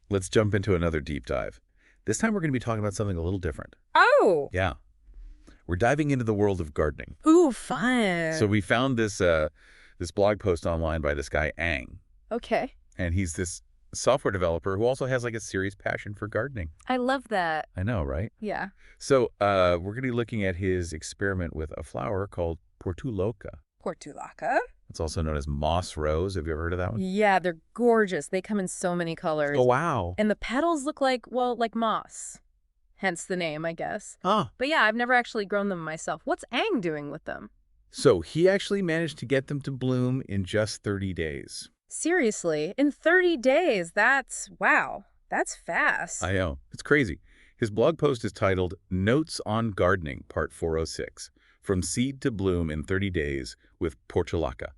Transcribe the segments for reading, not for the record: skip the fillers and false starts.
Let's jump into another deep dive. This time we're going to be talking about something a little different. Oh, Yeah, we're diving into the world of gardening. ooh, So fun. we found this blog post online by this guy, Ang, Okay. and he's this software developer who also has like a serious passion for gardening. I love that. I know, right? Yeah. So we're going to be looking at his experiment with a flower called Portulaca. Portulaca? It's also known as moss rose. Have you ever heard of that one? Yeah, they're gorgeous. They come in so many colors. Oh, wow. And the petals look like, well, like moss. Hence the name, I guess. Ah. But yeah, I've never actually grown them myself. What's Ang doing with them? So he actually managed to get them to bloom in just 30 days. Seriously, in 30 days, wow, that's fast. I know. It's crazy. His blog post is titled Notes on Gardening, Part 406, From Seed to Bloom in 30 Days with Portulaca.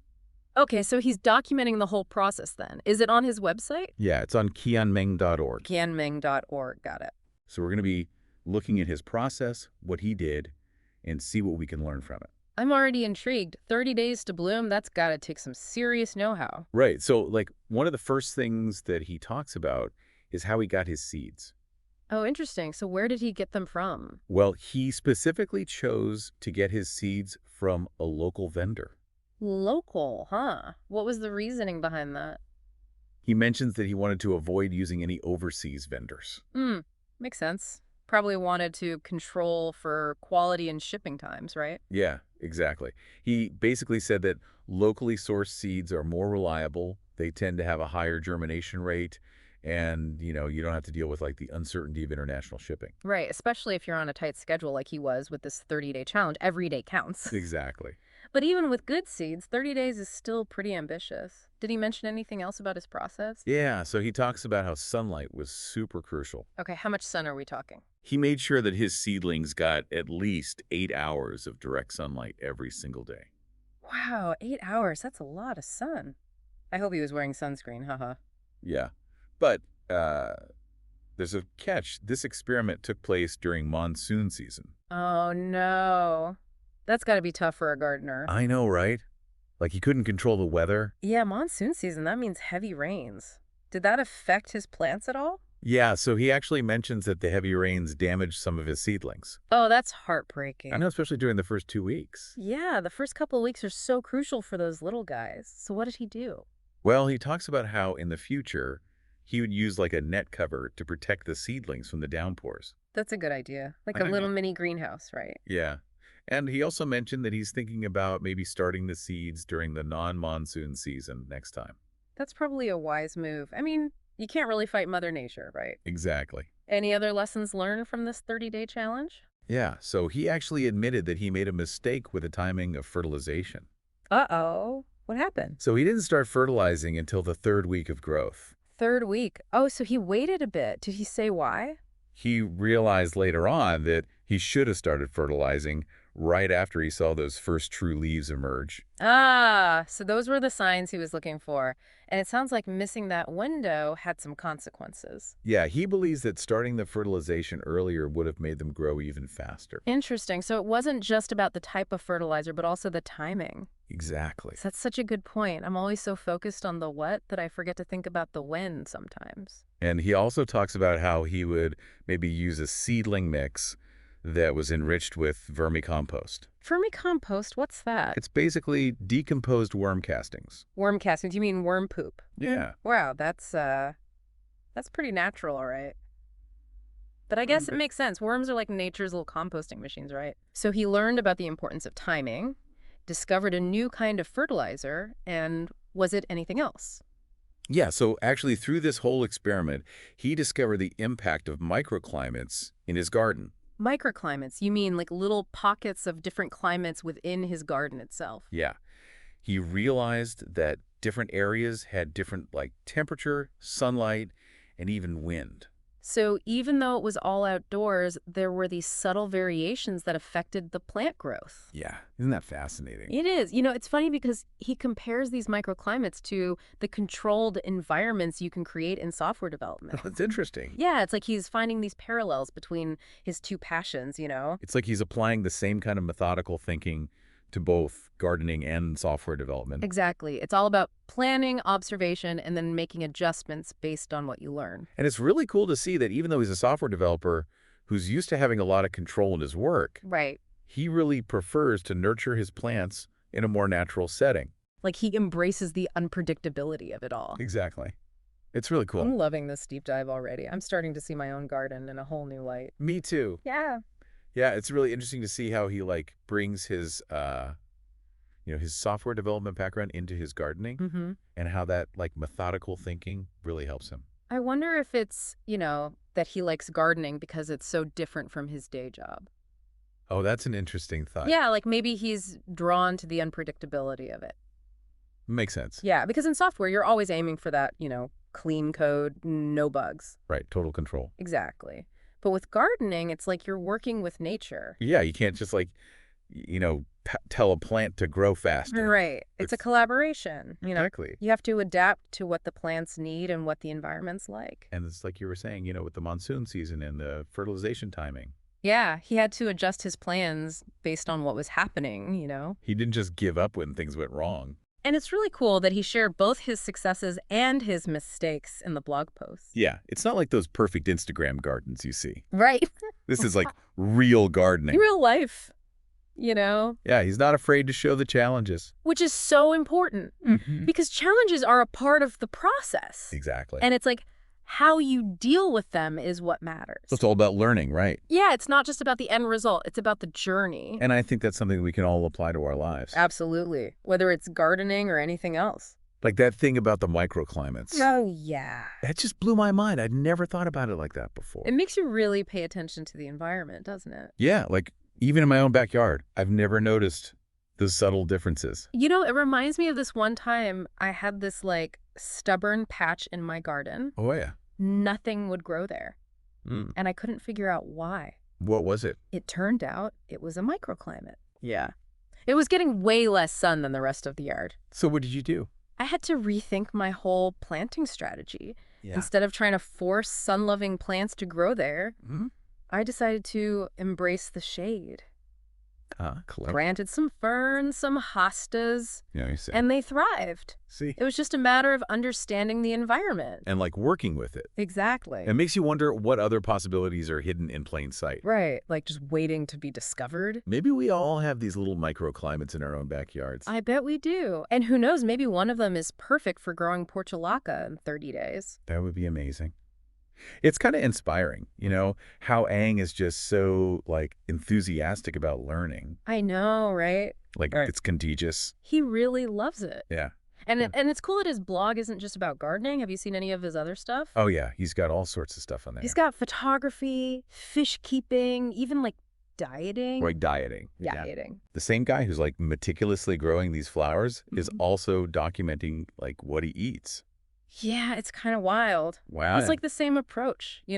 Okay, so he's documenting the whole process then. Is it on his website? Yeah, it's on qianmeng.org. Qianmeng.org, got it. So we're going to be looking at his process, what he did, and see what we can learn from it. I'm already intrigued. 30 days to bloom, that's gotta take some serious know-how. Right. So, like, one of the first things that he talks about is how he got his seeds. Oh, interesting. So where did he get them from? Well, he specifically chose to get his seeds from a local vendor. Local, huh? What was the reasoning behind that? He mentions that he wanted to avoid using any overseas vendors. Makes sense. Probably wanted to control for quality and shipping times, right? Yeah, exactly. He basically said that locally sourced seeds are more reliable. They tend to have a higher germination rate. And, you don't have to deal with, like, the uncertainty of international shipping. Right, especially if you're on a tight schedule like he was with this 30-day challenge. Every day counts. Exactly. But even with good seeds, 30 days is still pretty ambitious. Did he mention anything else about his process? Yeah, so he talks about how sunlight was super crucial. Okay, how much sun are we talking? He made sure that his seedlings got at least 8 hours of direct sunlight every single day. Wow, 8 hours. That's a lot of sun. I hope he was wearing sunscreen, haha. Yeah, but there's a catch. This experiment took place during monsoon season. Oh, no. That's got to be tough for a gardener. I know, right? Like, he couldn't control the weather. Yeah, monsoon season, that means heavy rains. Did that affect his plants at all? Yeah, so he actually mentions that the heavy rains damaged some of his seedlings. Oh, that's heartbreaking. I know, especially during the first 2 weeks. Yeah, the first couple of weeks are so crucial for those little guys. So what did he do? Well, he talks about how in the future, he would use like a net cover to protect the seedlings from the downpours. That's a good idea. Like I a know. little mini greenhouse, right? Yeah. And he also mentioned that he's thinking about maybe starting the seeds during the non-monsoon season next time. That's probably a wise move. I mean, you can't really fight Mother Nature, right? Exactly. Any other lessons learned from this 30-day challenge? Yeah, so he actually admitted that he made a mistake with the timing of fertilization. Uh-oh. What happened? So he didn't start fertilizing until the 3rd week of growth. 3rd week. Oh, so he waited a bit. Did he say why? He realized later on that he should have started fertilizing right after he saw those first true leaves emerge. Ah, so those were the signs he was looking for. And it sounds like missing that window had some consequences. Yeah, he believes that starting the fertilization earlier would have made them grow even faster. Interesting. So it wasn't just about the type of fertilizer, but also the timing. Exactly. So that's such a good point. I'm always so focused on the what that I forget to think about the when sometimes. And he also talks about how he would maybe use a seedling mix that was enriched with vermicompost. Vermicompost, what's that? It's basically decomposed worm castings. Worm castings. You mean worm poop? Yeah. Wow, that's pretty natural, all right. But I guess it makes sense. Worms are like nature's little composting machines, right? So he learned about the importance of timing, discovered a new kind of fertilizer, and was it anything else? Yeah, so actually through this whole experiment, he discovered the impact of microclimates in his garden. Microclimates, you mean like little pockets of different climates within his garden itself? Yeah. He realized that different areas had different, like, temperature, sunlight, and even wind. So even though it was all outdoors, there were these subtle variations that affected the plant growth. Yeah, isn't that fascinating? It is. You know, it's funny because he compares these microclimates to the controlled environments you can create in software development. That's interesting. Yeah, it's like he's finding these parallels between his two passions, It's like he's applying the same kind of methodical thinking to both gardening and software development. Exactly. It's all about planning, observation, and then making adjustments based on what you learn. And it's really cool to see that even though he's a software developer who's used to having a lot of control in his work, Right. he really prefers to nurture his plants in a more natural setting. Like he embraces the unpredictability of it all. Exactly. It's really cool. I'm loving this deep dive already. I'm starting to see my own garden in a whole new light. Me too. Yeah. Yeah, it's really interesting to see how he brings his his software development background into his gardening Mm-hmm. and how that methodical thinking really helps him. I wonder if it's, that he likes gardening because it's so different from his day job. Oh, that's an interesting thought. Yeah, like maybe he's drawn to the unpredictability of it. Makes sense. Yeah, because in software, you're always aiming for that, clean code, no bugs. Right, total control. Exactly. But with gardening, it's like you're working with nature. Yeah, you can't just tell a plant to grow faster. Right. It's a collaboration. Exactly. You have to adapt to what the plants need and what the environment's like. And it's like you were saying, with the monsoon season and the fertilization timing. Yeah, he had to adjust his plans based on what was happening. He didn't just give up when things went wrong. And it's really cool that he shared both his successes and his mistakes in the blog post. Yeah, it's not like those perfect Instagram gardens you see. Right. This is like real gardening. Real life, you know? Yeah, he's not afraid to show the challenges. Which is so important because challenges are a part of the process. Exactly. And it's like how you deal with them is what matters. So it's all about learning, right? Yeah, it's not just about the end result. It's about the journey. And I think that's something we can all apply to our lives. Absolutely. Whether it's gardening or anything else. Like that thing about the microclimates. Oh, yeah. That just blew my mind. I'd never thought about it like that before. It makes you really pay attention to the environment, doesn't it? Yeah, like even in my own backyard, I've never noticed the subtle differences. It reminds me of this one time I had this stubborn patch in my garden. Oh, yeah. Nothing would grow there. Mm. And I couldn't figure out why. What was it? It turned out it was a microclimate. Yeah. It was getting way less sun than the rest of the yard. So what did you do? I had to rethink my whole planting strategy. Yeah. Instead of trying to force sun-loving plants to grow there, I decided to embrace the shade. Clever. Planted some ferns, some hostas, Yeah, you see. and they thrived. See? It was just a matter of understanding the environment. And working with it. Exactly. It makes you wonder what other possibilities are hidden in plain sight. Right, just waiting to be discovered. Maybe we all have these little microclimates in our own backyards. I bet we do. And who knows, maybe one of them is perfect for growing Portulaca in 30 days. That would be amazing. It's kind of inspiring, how Aang is just so enthusiastic about learning. I know, right? Right. It's contagious. He really loves it. Yeah. And Yeah. and it's cool that his blog isn't just about gardening. Have you seen any of his other stuff? Oh, yeah. He's got all sorts of stuff on there. He's got photography, fish keeping, even dieting. Dieting. Yeah. Dieting. The same guy who's meticulously growing these flowers is also documenting what he eats. Yeah, it's kind of wild. Wow. It's the same approach, Yeah.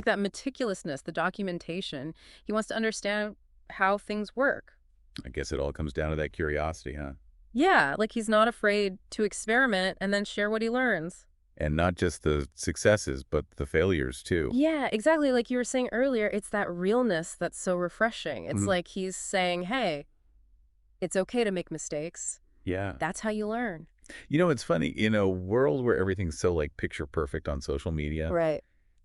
that meticulousness, the documentation. He wants to understand how things work. I guess it all comes down to that curiosity, huh? Yeah, he's not afraid to experiment and then share what he learns. And not just the successes, but the failures, too. Yeah, exactly. Like you were saying earlier, it's that realness that's so refreshing. It's like he's saying, hey, it's okay to make mistakes. Yeah. That's how you learn. It's funny, in a world where everything's so picture perfect on social media, Right.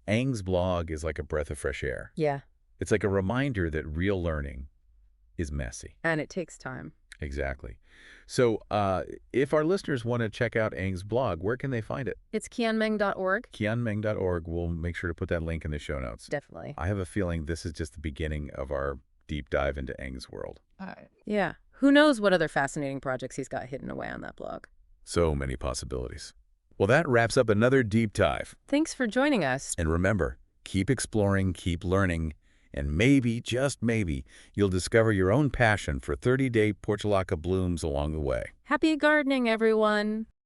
Aang's blog is like a breath of fresh air. Yeah. It's like a reminder that real learning is messy. And it takes time. Exactly. So if our listeners want to check out Aang's blog, where can they find it? It's kianmeng.org. Kianmeng.org. We'll make sure to put that link in the show notes. Definitely. I have a feeling this is just the beginning of our deep dive into Aang's world. Yeah. Who knows what other fascinating projects he's got hidden away on that blog. So many possibilities. Well, that wraps up another deep dive. Thanks for joining us. And remember, keep exploring, keep learning, and maybe, just maybe, you'll discover your own passion for 30-day Portulaca blooms along the way. Happy gardening, everyone.